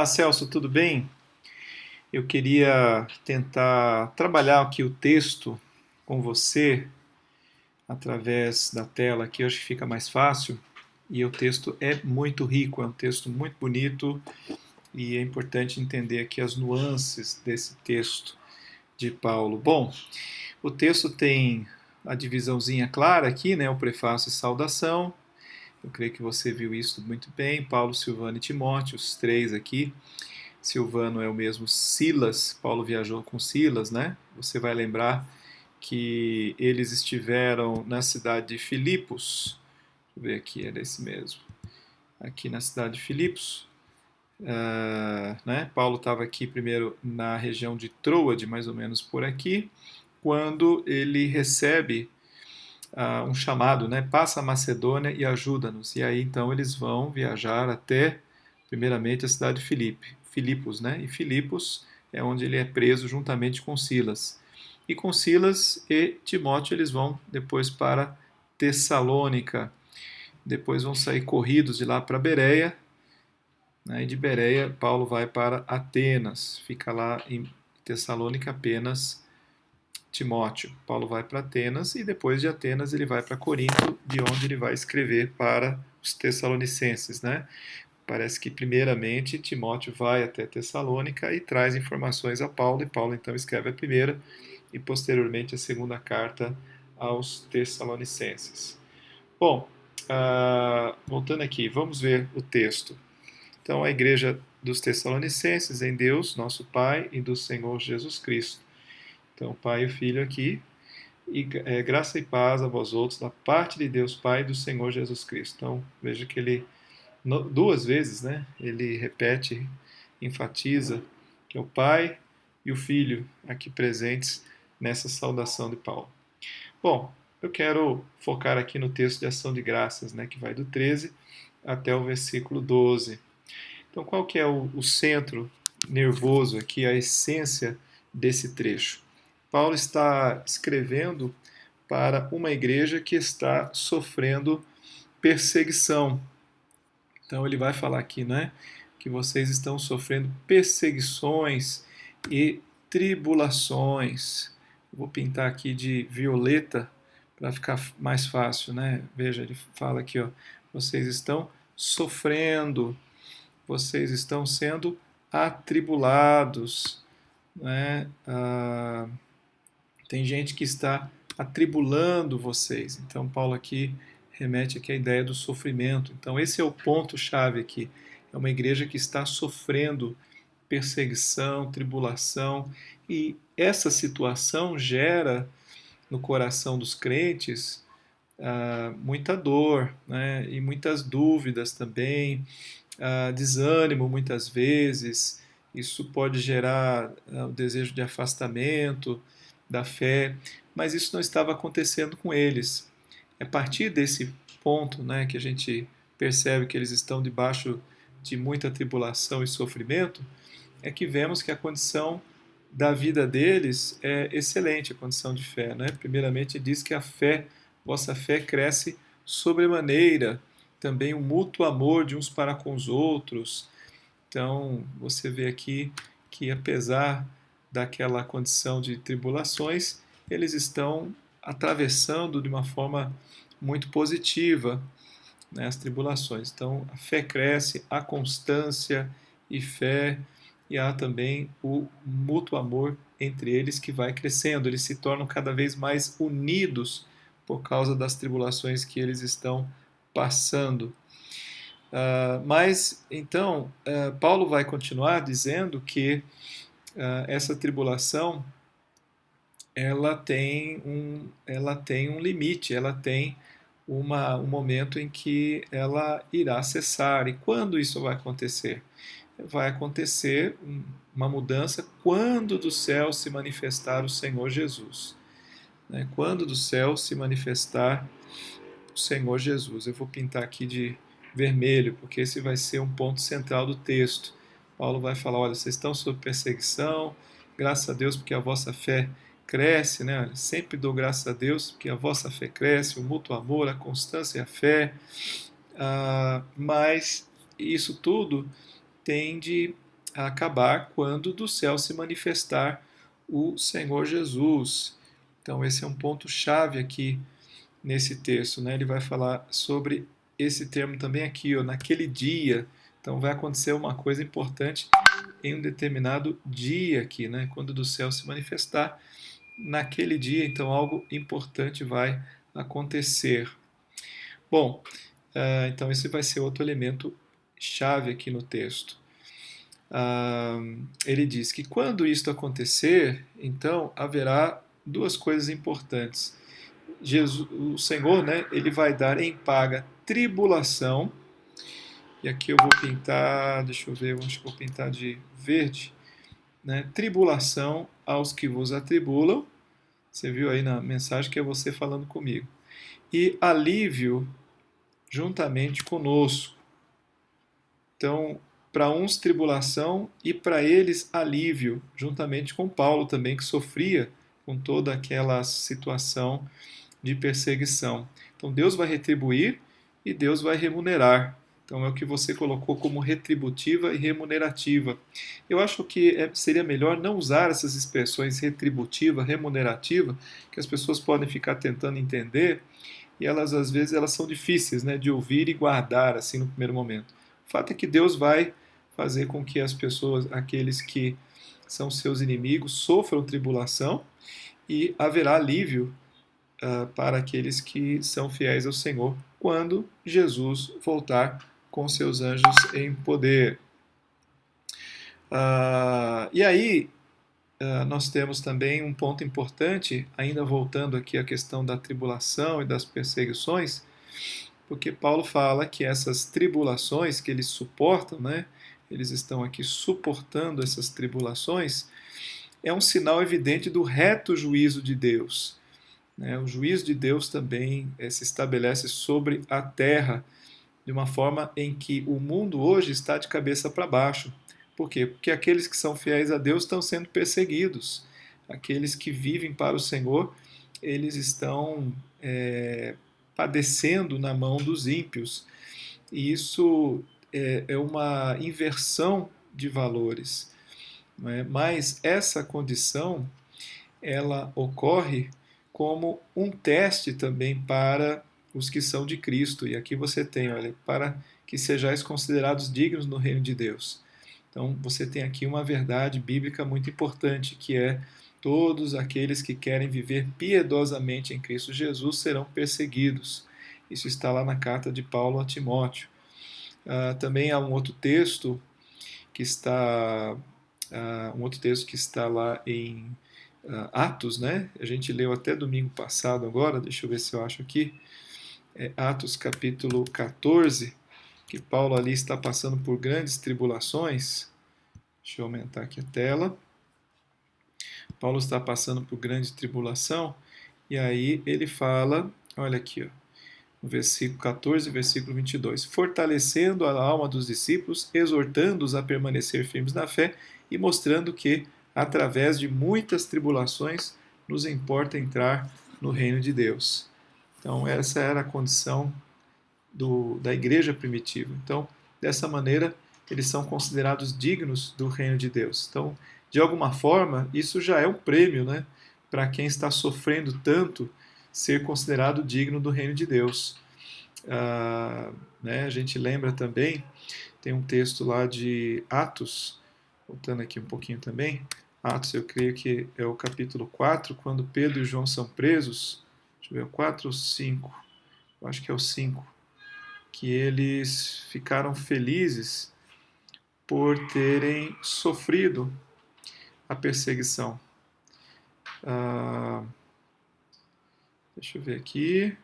Celso, tudo bem? Eu queria tentar trabalhar aqui o texto com você através da tela aqui, eu acho que fica mais fácil. E o texto é muito rico, é um texto muito bonito e é importante entender aqui as nuances desse texto de Paulo. Bom, o texto tem a divisãozinha clara aqui, né, o prefácio e saudação. Eu creio que você viu isso muito bem. Paulo, Silvano e Timóteo, os três aqui. Silvano é o mesmo Silas, Paulo viajou com Silas, né? Você vai lembrar que eles estiveram na cidade de Filipos. Deixa eu ver aqui, era esse mesmo. Aqui na cidade de Filipos. Né? Paulo estava aqui primeiro na região de Troade, mais ou menos por aqui, quando ele recebe um chamado, né? Passa a Macedônia e ajuda-nos. E aí então eles vão viajar até, primeiramente, a cidade de Filipos, né? E Filipos é onde ele é preso juntamente com Silas. E com Silas e Timóteo eles vão depois para Tessalônica. Depois vão sair corridos de lá para Bereia, né? E de Bereia Paulo vai para Atenas. Fica lá em Tessalônica apenas Timóteo. Paulo vai para Atenas e depois de Atenas ele vai para Corinto, de onde ele vai escrever para os Tessalonicenses, né? Parece que primeiramente Timóteo vai até Tessalônica e traz informações a Paulo, e Paulo então escreve a primeira e posteriormente a segunda carta aos Tessalonicenses. Bom, voltando aqui, vamos ver o texto. Então, a igreja dos Tessalonicenses em Deus, nosso Pai, e do Senhor Jesus Cristo. Então, Pai e Filho aqui, e graça e paz a vós outros, da parte de Deus Pai e do Senhor Jesus Cristo. Então, veja que ele, duas vezes, né, ele repete, enfatiza que é o Pai e o Filho aqui presentes nessa saudação de Paulo. Bom, eu quero focar aqui no texto de ação de graças, né, que vai do 13 até o versículo 12. Então, qual que é o centro nervoso aqui, a essência desse trecho? Paulo está escrevendo para uma igreja que está sofrendo perseguição. Então ele vai falar aqui, né, que vocês estão sofrendo perseguições e tribulações. Vou pintar aqui de violeta para ficar mais fácil, né? Veja, ele fala aqui, ó, vocês estão sofrendo, vocês estão sendo atribulados, né? Tem gente que está atribulando vocês. Então, Paulo aqui remete aqui à ideia do sofrimento. Então, esse é o ponto-chave aqui. É uma igreja que está sofrendo perseguição, tribulação, e essa situação gera no coração dos crentes muita dor, né? E muitas dúvidas também, desânimo muitas vezes. Isso pode gerar o desejo de afastamento da fé, mas isso não estava acontecendo com eles. É a partir desse ponto, né, que a gente percebe que eles estão debaixo de muita tribulação e sofrimento, é que vemos que a condição da vida deles é excelente, a condição de fé. Né? Primeiramente, diz que a fé, vossa fé cresce sobremaneira, também o mútuo amor de uns para com os outros. Então, você vê aqui que, apesar daquela condição de tribulações, eles estão atravessando de uma forma muito positiva, né, as tribulações. Então, a fé cresce, a constância e fé, e há também o mútuo amor entre eles que vai crescendo. Eles se tornam cada vez mais unidos por causa das tribulações que eles estão passando. Mas, então, Paulo vai continuar dizendo que essa tribulação ela tem um limite, ela tem um momento em que ela irá cessar. E quando isso vai acontecer? Vai acontecer uma mudança quando do céu se manifestar o Senhor Jesus. Né? Quando do céu se manifestar o Senhor Jesus. Eu vou pintar aqui de vermelho, porque esse vai ser um ponto central do texto. Paulo vai falar, olha, vocês estão sob perseguição, graças a Deus porque a vossa fé cresce, né? Sempre dou graças a Deus porque a vossa fé cresce, o mútuo amor, a constância e a fé, mas isso tudo tem de acabar quando do céu se manifestar o Senhor Jesus. Então, esse é um ponto-chave aqui nesse texto, né? Ele vai falar sobre esse termo também aqui, ó, naquele dia. Então, vai acontecer uma coisa importante em um determinado dia aqui, né? Quando do céu se manifestar, naquele dia, então, algo importante vai acontecer. Bom, então esse vai ser outro elemento chave aqui no texto. Ele diz que quando isto acontecer, então haverá duas coisas importantes. Jesus, o Senhor, né, ele vai dar em paga tribulação, e aqui eu vou pintar, deixa eu ver, eu acho que vou pintar de verde, né, tribulação aos que vos atribulam, você viu aí na mensagem que é você falando comigo, e alívio juntamente conosco. Então, para uns tribulação e para eles alívio, juntamente com Paulo também, que sofria com toda aquela situação de perseguição. Então, Deus vai retribuir e Deus vai remunerar. Então, é o que você colocou como retributiva e remunerativa. Eu acho que seria melhor não usar essas expressões retributiva, remunerativa, que as pessoas podem ficar tentando entender, e elas, às vezes, elas são difíceis, né, de ouvir e guardar, assim, no primeiro momento. O fato é que Deus vai fazer com que as pessoas, aqueles que são seus inimigos, sofram tribulação e haverá alívio para aqueles que são fiéis ao Senhor quando Jesus voltar com seus anjos em poder. E aí, nós temos também um ponto importante, ainda voltando aqui à questão da tribulação e das perseguições, porque Paulo fala que essas tribulações que eles suportam, né, eles estão aqui suportando essas tribulações, é um sinal evidente do reto juízo de Deus. Né? O juízo de Deus também se estabelece sobre a terra, de uma forma em que o mundo hoje está de cabeça para baixo. Por quê? Porque aqueles que são fiéis a Deus estão sendo perseguidos. Aqueles que vivem para o Senhor, eles estão padecendo na mão dos ímpios. E isso é uma inversão de valores. Não é? Mas essa condição, ela ocorre como um teste também para os que são de Cristo. E aqui você tem, olha, para que sejais considerados dignos no reino de Deus. Então, você tem aqui uma verdade bíblica muito importante, que é todos aqueles que querem viver piedosamente em Cristo Jesus serão perseguidos. Isso está lá na carta de Paulo a Timóteo. Também há um outro texto que está lá em Atos, né? A gente leu até domingo passado agora, deixa eu ver se eu acho aqui. Atos capítulo 14, que Paulo ali está passando por grandes tribulações. Deixa eu aumentar aqui a tela. Paulo está passando por grande tribulação, e aí ele fala, olha aqui, ó, no versículo 14, versículo 22, fortalecendo a alma dos discípulos, exortando-os a permanecer firmes na fé e mostrando que, através de muitas tribulações, nos importa entrar no reino de Deus. Então, essa era a condição da igreja primitiva. Então, dessa maneira, eles são considerados dignos do reino de Deus. Então, de alguma forma, isso já é um prêmio, né, para quem está sofrendo tanto, ser considerado digno do reino de Deus. Né, a gente lembra também, tem um texto lá de Atos, voltando aqui um pouquinho também, Atos, eu creio que é o capítulo 4, quando Pedro e João são presos, deixa eu ver, 4 ou 5, eu acho que é o 5, que eles ficaram felizes por terem sofrido a perseguição. Deixa eu ver aqui.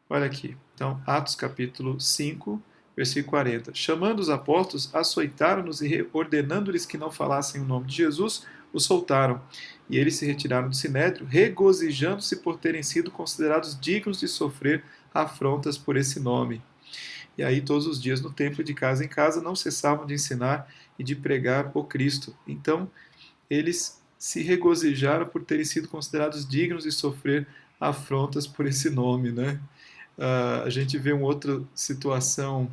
Olha aqui. Então, Atos capítulo 5, versículo 40. Chamando os apóstolos, açoitaram-nos e, ordenando-lhes que não falassem o nome de Jesus, os soltaram. E eles se retiraram do sinédrio, regozijando-se por terem sido considerados dignos de sofrer afrontas por esse nome. E aí, todos os dias, no templo, de casa em casa, não cessavam de ensinar e de pregar o Cristo. Então, eles se regozijaram por terem sido considerados dignos de sofrer afrontas por esse nome, né? A gente vê uma outra situação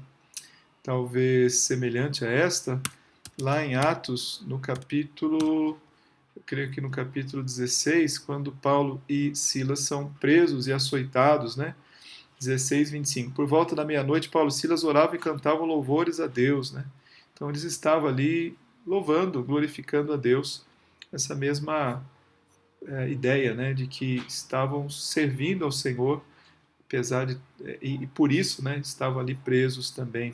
talvez semelhante a esta, lá em Atos, no capítulo, eu creio que no capítulo 16, quando Paulo e Silas são presos e açoitados, né? 16, 25. Por volta da meia-noite, Paulo e Silas oravam e cantavam louvores a Deus, né? Então eles estavam ali louvando, glorificando a Deus. Essa mesma ideia, né, de que estavam servindo ao Senhor, apesar de e por isso, né, estavam ali presos também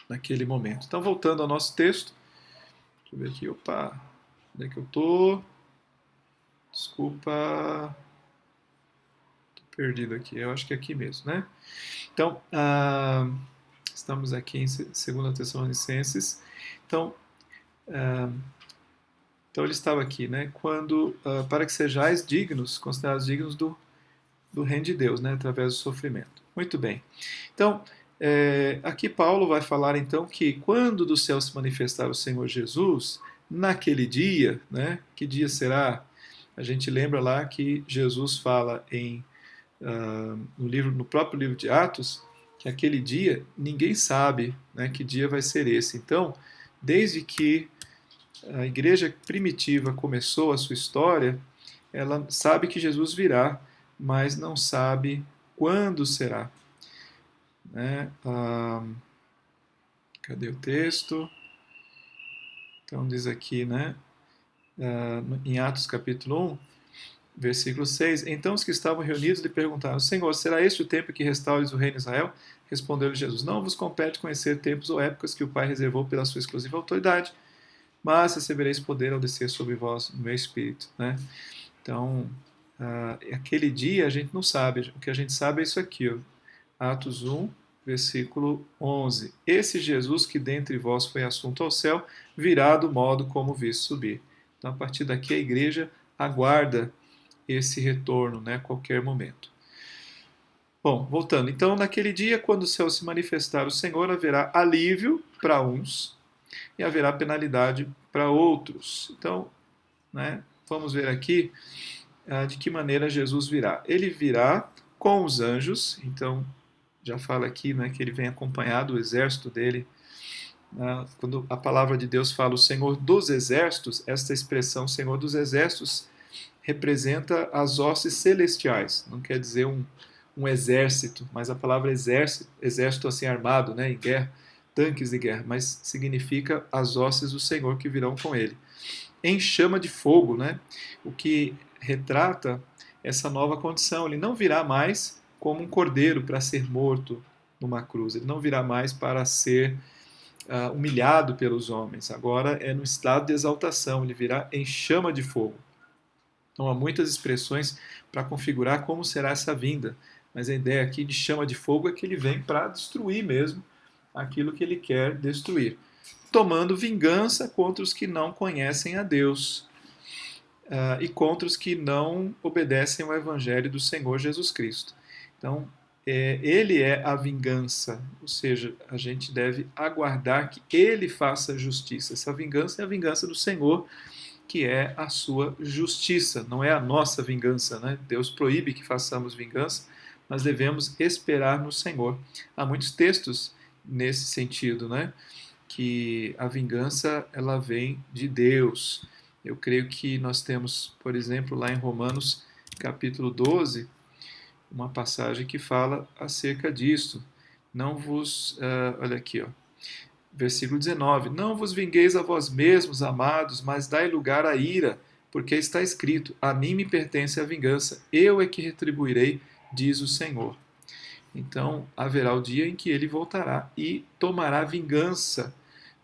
naquele momento. Então, voltando ao nosso texto, deixa eu ver aqui, opa, onde é que eu tô? Desculpa, tô perdido aqui. Eu acho que é aqui mesmo, né? Então, estamos aqui em 2 Tessalonicenses. Então, então ele estava aqui, né? Quando para que sejais dignos, considerados dignos do reino de Deus, né? Através do sofrimento. Muito bem. Então, aqui Paulo vai falar então que quando do céu se manifestar o Senhor Jesus, naquele dia, né? Que dia será? A gente lembra lá que Jesus fala no próprio livro de Atos, que aquele dia ninguém sabe, né, que dia vai ser esse. Então, desde que a igreja primitiva começou a sua história, ela sabe que Jesus virá, mas não sabe quando será. Né? Cadê o texto? Então diz aqui, né, em Atos capítulo 1, versículo 6, então os que estavam reunidos lhe perguntaram, Senhor, será este o tempo que restaures o reino de Israel? Respondeu-lhe Jesus, não vos compete conhecer tempos ou épocas que o Pai reservou pela sua exclusiva autoridade, mas recebereis poder ao descer sobre vós o meu Espírito. Né? Então, aquele dia a gente não sabe, o que a gente sabe é isso aqui, ó. Atos 1, versículo 11. Esse Jesus que dentre vós foi assunto ao céu, virá do modo como viste subir. Então, a partir daqui, a igreja aguarda esse retorno, né, a qualquer momento. Bom, voltando. Então, naquele dia, quando o céu se manifestar o Senhor, haverá alívio para uns e haverá penalidade para outros. Então, né, vamos ver aqui de que maneira Jesus virá. Ele virá com os anjos, então já fala aqui, né, que ele vem acompanhado do exército dele. Quando a palavra de Deus fala o Senhor dos exércitos, esta expressão Senhor dos exércitos representa as hostes celestiais, não quer dizer um exército, mas a palavra exército assim armado, né, em guerra, tanques de guerra, mas significa as hostes do Senhor que virão com ele. Em chama de fogo, né, o que retrata essa nova condição. Ele não virá mais como um cordeiro para ser morto numa cruz, ele não virá mais para ser humilhado pelos homens, agora é no estado de exaltação, ele virá em chama de fogo. Então há muitas expressões para configurar como será essa vinda, mas a ideia aqui de chama de fogo é que ele vem para destruir mesmo aquilo que ele quer destruir, tomando vingança contra os que não conhecem a Deus e contra os que não obedecem ao Evangelho do Senhor Jesus Cristo. Então, ele é a vingança, ou seja, a gente deve aguardar que ele faça justiça. Essa vingança é a vingança do Senhor, que é a sua justiça, não é a nossa vingança, né? Deus proíbe que façamos vingança, mas devemos esperar no Senhor. Há muitos textos nesse sentido, né? Que a vingança ela vem de Deus. Eu creio que nós temos, por exemplo, lá em Romanos capítulo 12, uma passagem que fala acerca disso. Não vos, olha aqui, ó. Versículo 19: Não vos vingueis a vós mesmos, amados, mas dai lugar à ira, porque está escrito: A mim me pertence a vingança, eu é que retribuirei, diz o Senhor. Então haverá o dia em que ele voltará e tomará vingança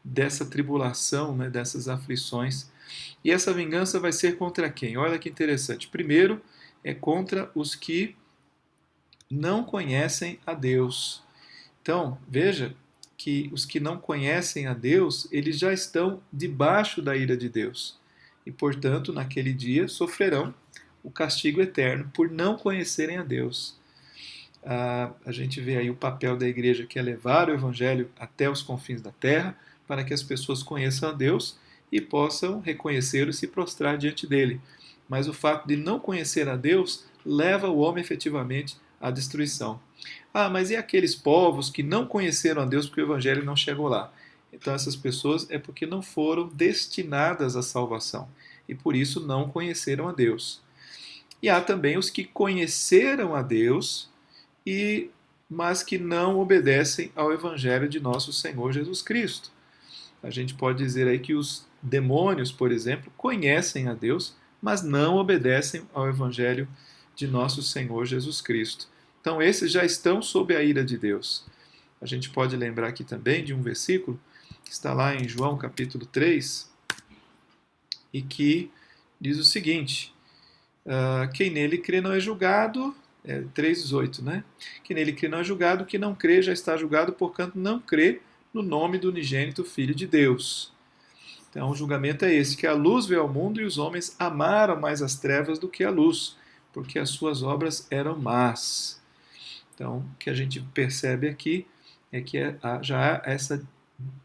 dessa tribulação, né, dessas aflições. E essa vingança vai ser contra quem? Olha que interessante. Primeiro, é contra os que não conhecem a Deus. Então, veja que os que não conhecem a Deus, eles já estão debaixo da ira de Deus. E, portanto, naquele dia sofrerão o castigo eterno por não conhecerem a Deus. A gente vê aí o papel da igreja, que é levar o evangelho até os confins da terra, para que as pessoas conheçam a Deus e possam reconhecê-lo e se prostrar diante dele. Mas o fato de não conhecer a Deus leva o homem efetivamente à destruição. Ah, mas e aqueles povos que não conheceram a Deus porque o evangelho não chegou lá? Então essas pessoas é porque não foram destinadas à salvação e por isso não conheceram a Deus. E há também os que conheceram a Deus e mas que não obedecem ao evangelho de nosso Senhor Jesus Cristo. A gente pode dizer aí que os demônios, por exemplo, conhecem a Deus, mas não obedecem ao evangelho de nosso Senhor Jesus Cristo. Então, esses já estão sob a ira de Deus. A gente pode lembrar aqui também de um versículo que está lá em João capítulo 3 e que diz o seguinte: quem nele crê não é julgado, 3,18, né? Quem nele crê não é julgado, quem não crê já está julgado, porquanto não crê no nome do unigênito Filho de Deus. Então, o julgamento é esse, que a luz veio ao mundo e os homens amaram mais as trevas do que a luz, porque as suas obras eram más. Então, o que a gente percebe aqui é que já há essa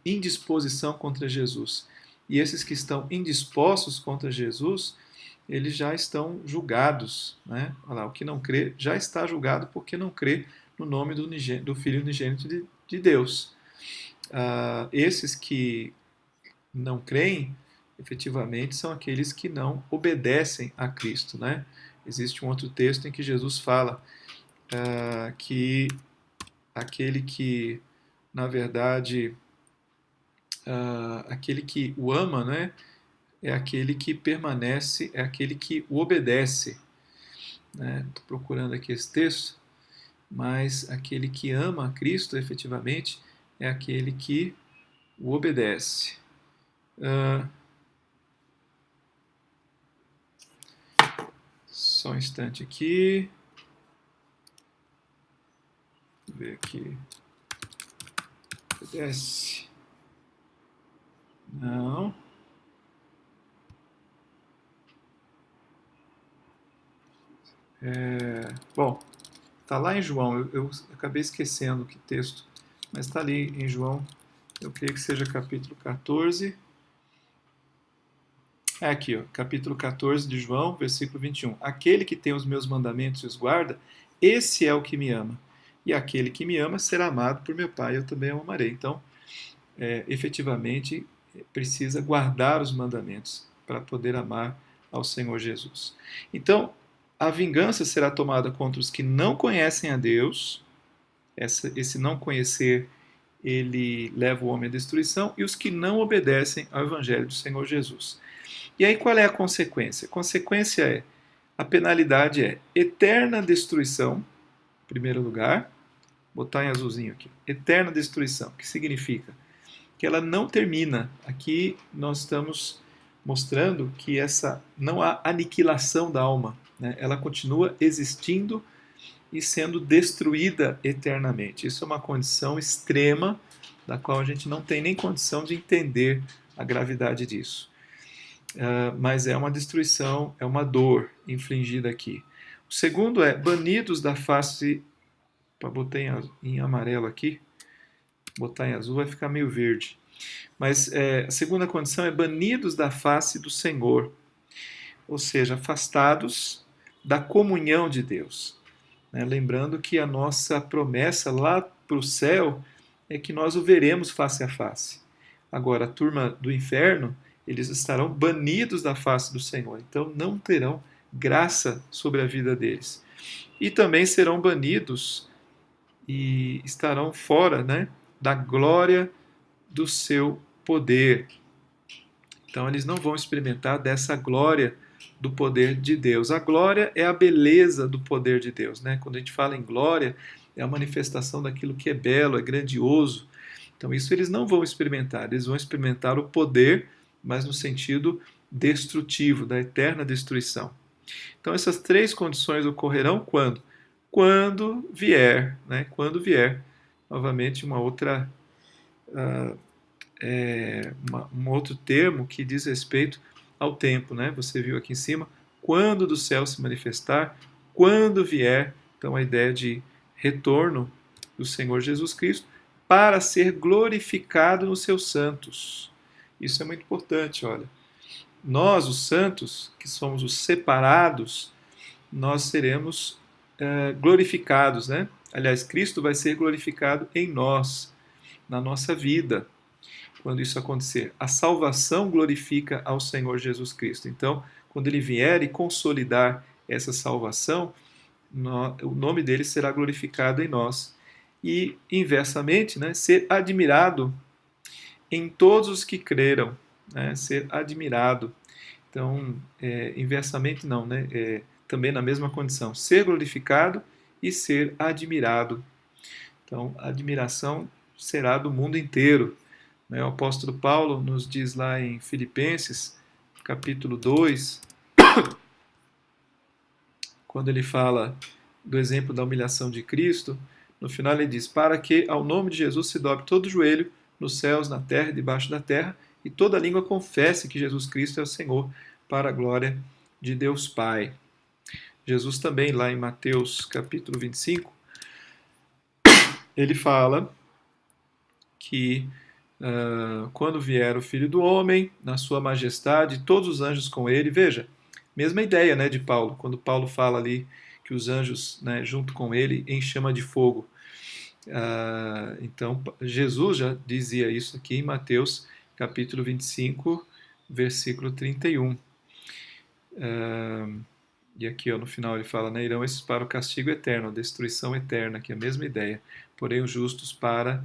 indisposição contra Jesus. E esses que estão indispostos contra Jesus, eles já estão julgados. Né? Olha lá, o que não crê já está julgado porque não crê no nome do Filho unigênito de Deus. Esses que não creem, efetivamente, são aqueles que não obedecem a Cristo. Né? Existe um outro texto em que Jesus fala que aquele que, na verdade, aquele que o ama, né, é aquele que permanece, é aquele que o obedece. Estou procurando aqui esse texto, mas aquele que ama a Cristo, efetivamente, é aquele que o obedece. Só um instante aqui. Vou ver aqui. Obedece. Não. Bom, está lá em João. Eu acabei esquecendo que texto, mas está ali em João. Eu creio que seja capítulo 14. É aqui, ó, capítulo 14 de João, versículo 21. Aquele que tem os meus mandamentos e os guarda, esse é o que me ama. E aquele que me ama será amado por meu Pai, eu também o amarei. Então, efetivamente, precisa guardar os mandamentos para poder amar ao Senhor Jesus. Então, a vingança será tomada contra os que não conhecem a Deus. Esse não conhecer, ele leva o homem à destruição, e os que não obedecem ao Evangelho do Senhor Jesus. E aí qual é a consequência? A consequência a penalidade é eterna destruição, em primeiro lugar, botar em azulzinho aqui, eterna destruição, que significa que ela não termina. Aqui nós estamos mostrando que não há aniquilação da alma, né? Ela continua existindo e sendo destruída eternamente. Isso é uma condição extrema da qual a gente não tem nem condição de entender a gravidade disso. Mas é uma destruição, é uma dor infligida aqui. O segundo é banidos da face. Botei em amarelo aqui, botar em azul vai ficar meio verde. Mas a segunda condição é banidos da face do Senhor, ou seja, afastados da comunhão de Deus. Lembrando que a nossa promessa lá para o céu é que nós o veremos face a face. Agora, a turma do inferno, eles estarão banidos da face do Senhor, então não terão graça sobre a vida deles. E também serão banidos e estarão fora, né, da glória do seu poder. Então eles não vão experimentar dessa glória do poder de Deus. A glória é a beleza do poder de Deus, né? Quando a gente fala em glória, é a manifestação daquilo que é belo, é grandioso. Então isso eles não vão experimentar, eles vão experimentar o poder, mas no sentido destrutivo, da eterna destruição. Então essas três condições ocorrerão quando? Quando vier, né? Quando vier, novamente uma outra um outro termo que diz respeito ao tempo, né? Você viu aqui em cima, quando do céu se manifestar, quando vier, então a ideia de retorno do Senhor Jesus Cristo para ser glorificado nos seus santos. Isso é muito importante, olha. Nós, os santos, que somos os separados, nós seremos glorificados, né? Aliás, Cristo vai ser glorificado em nós, na nossa vida, quando isso acontecer. A salvação glorifica ao Senhor Jesus Cristo. Então, quando ele vier e consolidar essa salvação, o nome dele será glorificado em nós. E, inversamente, né, ser admirado em todos os que creram, né, ser admirado. Então, inversamente não, né, também na mesma condição, ser glorificado e ser admirado. Então, a admiração será do mundo inteiro. Né? O apóstolo Paulo nos diz lá em Filipenses, capítulo 2, quando ele fala do exemplo da humilhação de Cristo, no final ele diz: para que ao nome de Jesus se dobre todo o joelho, nos céus, na terra e debaixo da terra, e toda língua confesse que Jesus Cristo é o Senhor, para a glória de Deus Pai. Jesus também, lá em Mateus capítulo 25, ele fala que quando vier o Filho do Homem, na sua majestade, todos os anjos com ele, veja, mesma ideia, né, de Paulo, quando Paulo fala ali que os anjos, né, junto com ele, em chama de fogo. Então, Jesus já dizia isso aqui em Mateus capítulo 25, versículo 31. E aqui no final ele fala, né, irão esses para o castigo eterno, a destruição eterna, que é a mesma ideia, porém os justos para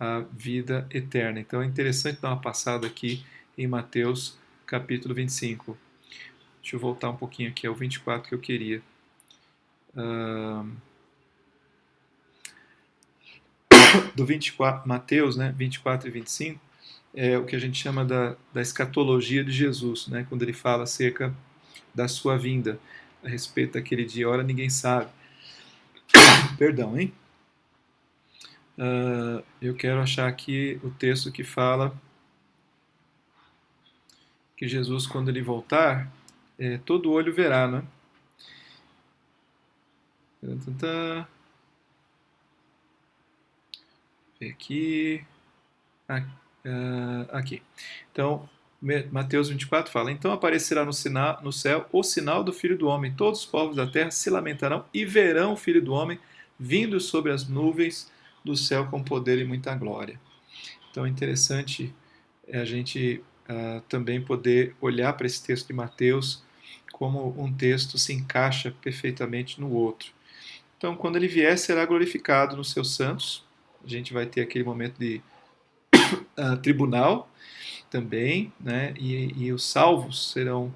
a vida eterna. Então é interessante dar uma passada aqui em Mateus capítulo 25. Deixa eu voltar um pouquinho aqui, é o 24 que eu queria. Do 24, Mateus, né, 24 e 25, é o que a gente chama da escatologia de Jesus, né, quando ele fala acerca da sua vinda, a respeito daquele dia, ora ninguém sabe. Perdão, hein? Eu quero achar aqui o texto que fala que Jesus, quando ele voltar, todo olho verá, né? Aqui. Aqui. Então, Mateus 24 fala: então aparecerá no céu o sinal do Filho do Homem. Todos os povos da terra se lamentarão e verão o Filho do Homem vindo sobre as nuvens do céu com poder e muita glória. Então é interessante a gente também poder olhar para esse texto de Mateus como um texto se encaixa perfeitamente no outro. Então, quando ele vier, será glorificado nos seus santos. A gente vai ter aquele momento de tribunal também, né? E os salvos serão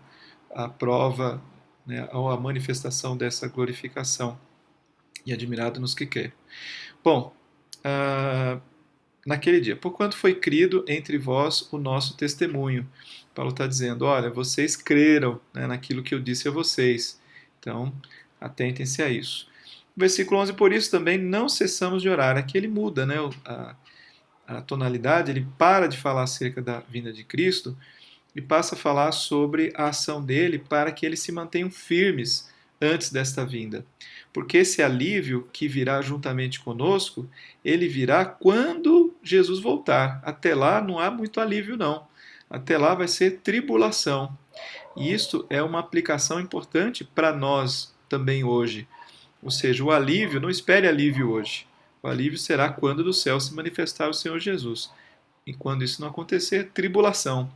a prova, né, ou a manifestação dessa glorificação. E admirado nos que quer. Bom, naquele dia, porquanto foi crido entre vós o nosso testemunho. Paulo está dizendo, olha, vocês creram, né, naquilo que eu disse a vocês. Então, atentem-se a isso. Versículo 11, por isso também não cessamos de orar. Aqui ele muda, né, a tonalidade, ele para de falar acerca da vinda de Cristo e passa a falar sobre a ação dele para que eles se mantenham firmes antes desta vinda. Porque esse alívio que virá juntamente conosco, ele virá quando Jesus voltar. Até lá não há muito alívio, não. Até lá vai ser tribulação. E isto é uma aplicação importante para nós também hoje. Ou seja, o alívio, não espere alívio hoje. O alívio será quando do céu se manifestar o Senhor Jesus. E quando isso não acontecer, tribulação.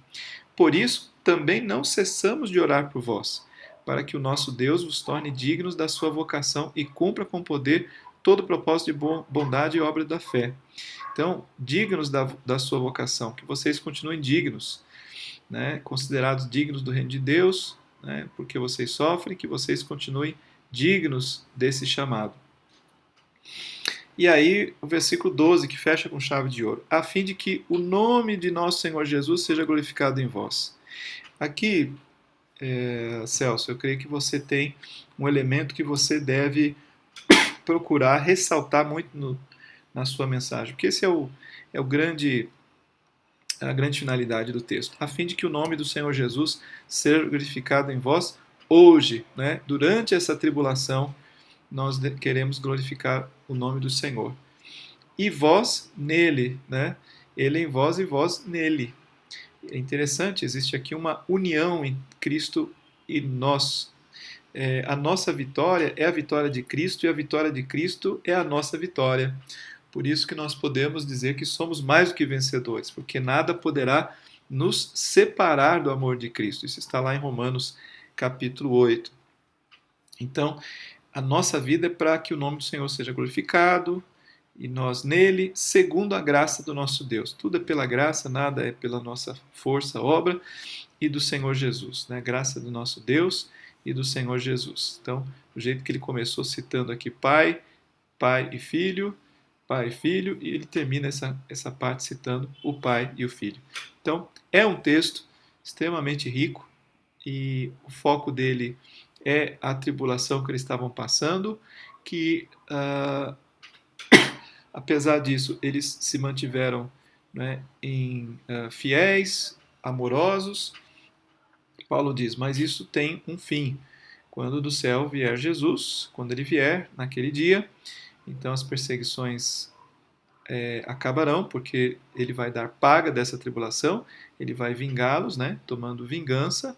Por isso, também não cessamos de orar por vós, para que o nosso Deus vos torne dignos da sua vocação e cumpra com poder todo o propósito de bondade e obra da fé. Então, dignos da sua vocação, que vocês continuem dignos, né, considerados dignos do reino de Deus, né, porque vocês sofrem, que vocês continuem dignos desse chamado. E aí, o versículo 12, que fecha com chave de ouro. A fim de que o nome de nosso Senhor Jesus seja glorificado em vós. Aqui, Celso, eu creio que você tem um elemento que você deve procurar ressaltar muito na sua mensagem, porque esse é a grande finalidade do texto. A fim de que o nome do Senhor Jesus seja glorificado em vós hoje, né? Durante essa tribulação, nós queremos glorificar o nome do Senhor. E vós nele, né? Ele em vós e vós nele. É interessante, existe aqui uma união em Cristo e nós. a nossa vitória é a vitória de Cristo e a vitória de Cristo é a nossa vitória. Por isso que nós podemos dizer que somos mais do que vencedores, porque nada poderá nos separar do amor de Cristo. Isso está lá em Romanos capítulo 8. Então, a nossa vida é para que o nome do Senhor seja glorificado e nós nele, segundo a graça do nosso Deus. Tudo é pela graça, nada é pela nossa força, obra, e do Senhor Jesus, né? Graça do nosso Deus e do Senhor Jesus. Então, o jeito que ele começou citando aqui Pai, Pai e Filho, e ele termina essa parte citando o Pai e o Filho. Então, é um texto extremamente rico e o foco dele é a tribulação que eles estavam passando, que apesar disso eles se mantiveram, né, fiéis, amorosos. Paulo diz, mas isso tem um fim. Quando do céu vier Jesus, quando ele vier naquele dia, então as perseguições acabarão, porque ele vai dar paga dessa tribulação, ele vai vingá-los, né, tomando vingança,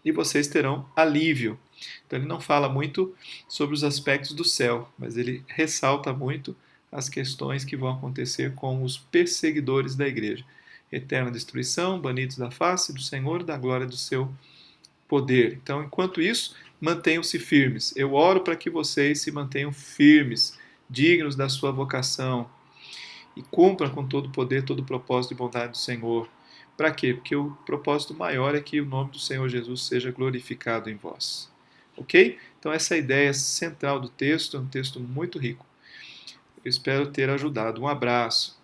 e vocês terão alívio. Então ele não fala muito sobre os aspectos do céu, mas ele ressalta muito as questões que vão acontecer com os perseguidores da igreja. Eterna destruição, banidos da face do Senhor e da glória do seu poder. Então, enquanto isso, mantenham-se firmes. Eu oro para que vocês se mantenham firmes, dignos da sua vocação e cumpram com todo o poder, todo o propósito e bondade do Senhor. Para quê? Porque o propósito maior é que o nome do Senhor Jesus seja glorificado em vós. Ok? Então, essa é a ideia central do texto, é um texto muito rico. Eu espero ter ajudado. Um abraço.